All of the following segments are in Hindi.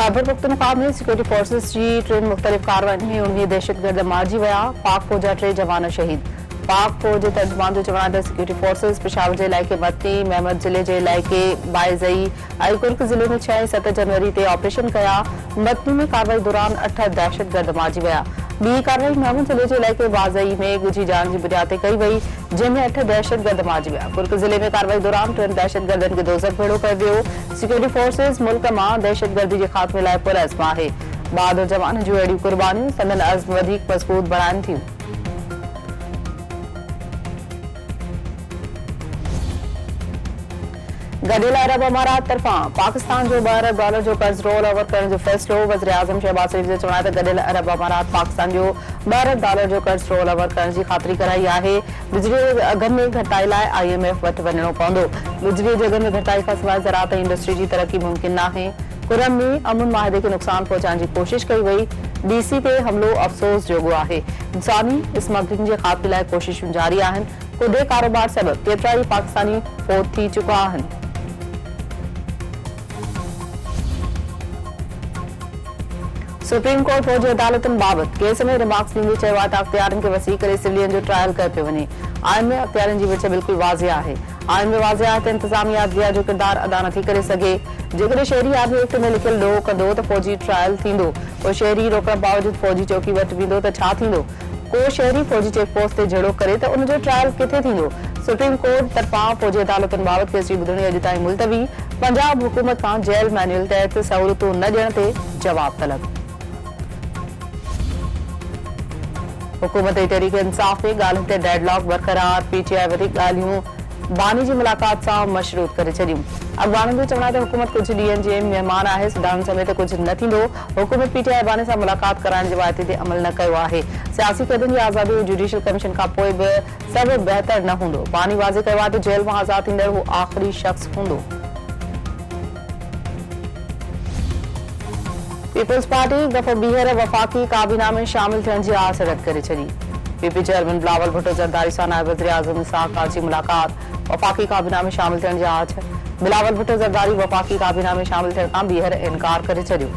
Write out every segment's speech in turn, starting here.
खैबर पख्तूनख्वा में सिक्योरिटी फोर्सेस की टिन मुख्तलिफ कार्रवाइयुनि में 19 दहशतगर्द मारिजी विया। पाक फौज जा 3 जवान शहीद। पाक फौज जे तर्जुमान जो चवण आहे त सिक्योरिटी फोर्सेस पेशावर जे इलाइक़े मती, महमद ज़िले जे इलाइक़े बाइज़ई ऐं कुर्क ज़िले में 6 ऐं 7 जनवरी ते ऑपरेशन कया। मती में कार्रवाई दौरान 8 दहशतगर्द मारिजी विया। ॿी कार्रवाई महमूद ज़िले जे इलाइक़े बाज़ई में ॻुझी जान जी बुनियाद ते कई वई, जंहिंमें 8 दहशतगर्द मारिजी विया। कुर्क ज़िले में कार्रवाई दौरान 3 दहशतगर्दनि खे दोज़ख भेड़ो कयो वियो। सिक्योरिटी फोर्सेस मुल्क मां दहशतगर्दी जे ख़ात्मे लाइ पुरअज़्म आहे। बहादुर जवान जूं अहिड़ियूं क़ुर्बानियूं संदनि अज़्म वधीक मज़बूत बणाइनि थियूं। गडियल अरब अमारात तरफां पाकिस्तान जो $2 अरब जो कर्ज़ रोल ओवर करण जो फ़ैसिलो। वज़ीर आज़म शहबाज शरीफ़ जो चवण आहे त गडियल अरब अमारात पाकिस्तान जो $2 अरब जो कर्ज़ रोल ओवर करण जी ख़ातिरी कराई आहे। बिजली जे अघनि में घटाई लाइ IMF वटि वञणो पवंदो। बिजली जे अघनि में घटाई खां सवाइ ज़राअत ऐं इंडस्ट्री जी तरक़ी मुमकिन नाहे। कुरम में अमुन माहिदे खे नुक़सान पहुचाइण जी कोशिश कई वई। DC ते हमलो अफ़सोस जोॻो आहे। इंसानी इस्मगलिंग जे ख़ात्मे लाइ कोशिशूं जारी आहिनि। खुदे कारोबार सबबि केतिरा ई पाकिस्तानी फ़ौत थी चुका आहिनि। सुप्रीम कोर्ट फौजी अदालतुनि बाबति केस में रिमार्क्स ॾींदे चयो आहे त अख़्तियारनि खे वसी करे सिविलियन जो ट्रायल कयो पियो वञे। आइन में अख़्तियारनि जी विच बिल्कुलु वाज़िह आहे। आइन में वाज़िह आहे त इंतिज़ामिया अदलिया जो किरदारु अदा नथी करे सघे। जेकॾहिं शहरी आर्मी एक्ट में लिखियल ॾोह कंदो त फौजी ट्रायल थींदो, पोइ शहरी रोकण बावजूदि फौजी चौकी वटि वेंदो त छा थींदो? को शहरी फौजी चेकपोस्ट ते झेड़ो करे त उनजो ट्रायल किथे थींदो? सुप्रीम कोर्ट तरफ़ां फौजी अदालतुनि बाबति केस जी ॿुधणी अॼु ताईं मुलतवी। पंजाब हुकूमत खां जेल मैन्युअल तहत सहूलियतूं न ॾियण ते जवाब तलब। हुकूमत तहरीक इंसाफ में ॻाल्हियुनि ते डेडलॉक बरक़रार। PTI वधीक ॻाल्हियूं बानी जी मुलाक़ात सां मशरूत करे छॾियूं। अॻवाननि जो चवण आहे त हुकूमत कुझु ॾींहंनि जे महिमान आहे, सुडान समेत कुझु न थींदो। हुकूमत PTI बानी सां मुलाक़ात कराइण जे वाइदे ते अमल न कयो आहे। सियासी कैदियुनि जी आज़ादी जुडिशियल कमीशन खां पोइ बि सभु बहितर न हूंदो। बानी वाज़े कयो आहे त जेल मां आज़ाद थींदड़ हू आख़िरी शख़्स हूंदो। पीपल्स पार्टी दफ़ो ॿीहर वफ़ाक़ी काबीना में शामिल थियण जी आस रद्द करे छॾी। PP चेयरमैन बिलावल भुट्टो ज़रदारी सां नायब वज़ीर आज़म इसहाक़ डार जी मुलाक़ात। वफ़ाक़ी काबीना में शामिल थियण जी आछ। बिलावल भुट्टो ज़रदारी वफ़ाक़ी काबीना में शामिल थियण खां ॿीहर इनकार करे छॾियो।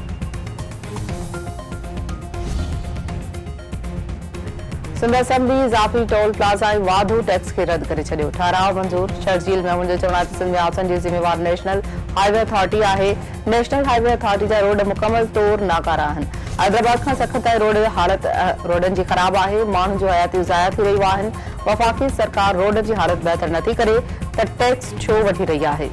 सिंध असेंबली इज़ाफ़ी टोल प्लाज़ा ऐं वाधू टैक्स खे रद्द करे छॾियो। ठहराव मंज़ूर। शर्जील महमूद जो चवण आहे त सिंध में हादसनि जी ज़िम्मेवार नेशनल हाईवे अथॉरिटी आहे। नेशनल हाईवे अथॉरिटी जा रोड मुकमल तौर नाकारा आहिनि। हैदराबाद खां सख़त ताईं रोडनि जी ख़राब आहे। माण्हुनि जूं हयातियूं ज़ाया थी रहियूं आहिनि। वफ़ाक़ी सरकार रोड जी हालत बहितर नथी करे त टैक्स छो वठी रही आहे?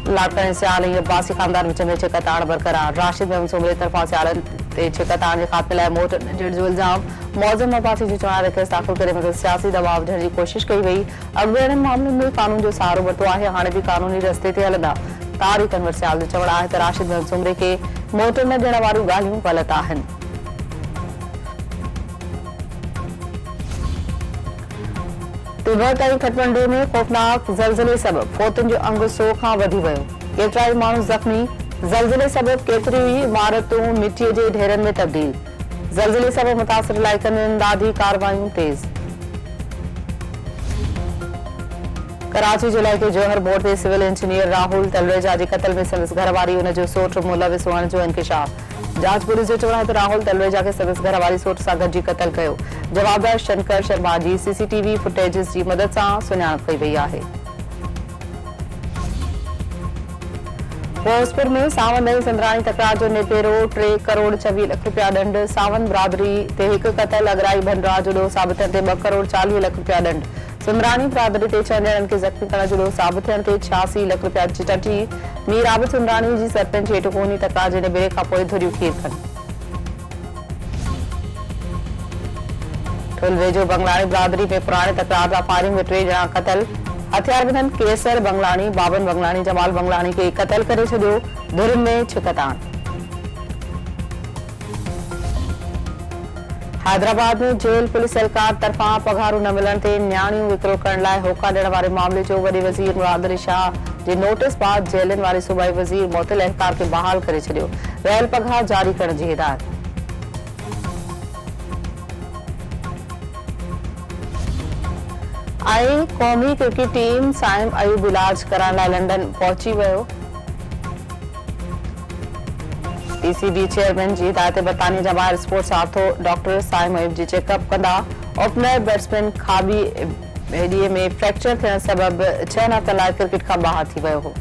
लाटन सियाल ऐं अब्बासी ख़ानदान विच में छिकताण बरक़रार। राशिद महमूद सूमरे तरफ़ां सियालनि ते छिकताण जे ख़ात्मे लाइ मोट न ॾियण जो इल्ज़ाम। मौज़म अब्बासी जो चवण आहे त केस दाख़िल करे मदद सियासी दबाव विझण जी कोशिश कई वई। अॻु अहिड़नि मामलनि में कानून जो सहारो वरितो आहे, हाणे बि कानूनी रस्ते ते हलंदा। तारिक अनवर सियाल जो चवण आहे त राशिद महमूद सूमरे खे मोट न ॾियण वारियूं ॻाल्हियूं ग़लति आहिनि। तिब्बत ऐं काठमांडू में ख़ौफ़नाक ज़लज़ले सबबि फ़ौतुनि जो अंग 100 खां वधी वियो। केतिरा ई माण्हू ज़ख़्मी। ज़लज़ले सबबि केतिरियूं ई इमारतूं मिटीअ जे ढेरनि में तब्दील। ज़लज़ले सबबि मुतासिर इलाइक़नि में इमदादी कार्रवायूं तेज़। कराची जे इलाइक़े जौहर मोड़ ते सिविल इंजीनियर राहुल तलरेजा जे क़त्ल में संदसि घरवारी उन जो सोट मुलविस हुअण जो इंकिशाफ। जांच पुलिस जो चवण आहे त राहुल तलरेजा खे संदसि घरवारी सोट सां गॾिजी क़त्ल कयो। जवाबदार शंकर शर्मा जी CCTV फुटेजिस जी मदद सां सुञाणप कई वई आहे। फिरोजपुर में सावन नई सिंधराणी तकरार जो निबेरो। 3 करोड़ 24 लख रुपया ॾंड। सावन बिरादरी ते हिकु क़त्ल। अगराई भंडरा जो ॾोह साबित थियण ते 2 करोड़ 40 लख रुपया ॾंड। सिंधराणी बिरादरी ते 6 ॼणनि खे ज़ख़्मी करण जो ॾोह साबित थियण ते 86 लख रुपया चिटठी। मीर आबिद सिंधराणी जी सरपंच हेठकोनी तकरार जे निबेरे खां पोइ धुरियूं खीर खनि। ठुल वेझो बंगलाणी बिरादरी में पुराणे तकरार सां फायरिंग में 3 ॼणा क़त्ल। हथियारबंदनि केसर बंगलाणी, बाबन बंगलाणी, जमाल बंगलाणी खे क़त्ल करे छॾियो। धुरियुनि में छिकताण। हैदराबाद में जेल पुलिस एहलकार तरफ़ां पघारूं न मिलण ते न्याणियूं विकिरो करण लाइ होका ॾियण वारे मामले जो वॾे वज़ीर मुराद अली शाह जे नोटिस बाद जेलनि वारे सूबाई वज़ीर मुअत्तल एहलकार खे बहाल करे छॾियो। रहियल पघार जारी करण जी हिदायत। ऐं क़ौमी क्रिकेट टीम साइम अयूब इलाज कराइण लाइ लंडन पहुची वियो। पीसीबी चेयरमैन जी हिदायत बरतानिया जा ॿाहिरि sports ortho doctor Saim Ayub ji checkup कंदा। ओपनर बैट्समैन खाबी हेडीअ में फ्रैक्चर थियण सबबि 6 हफ़्तनि लाइ क्रिकेट खां ॿाहिरि थी वियो हो।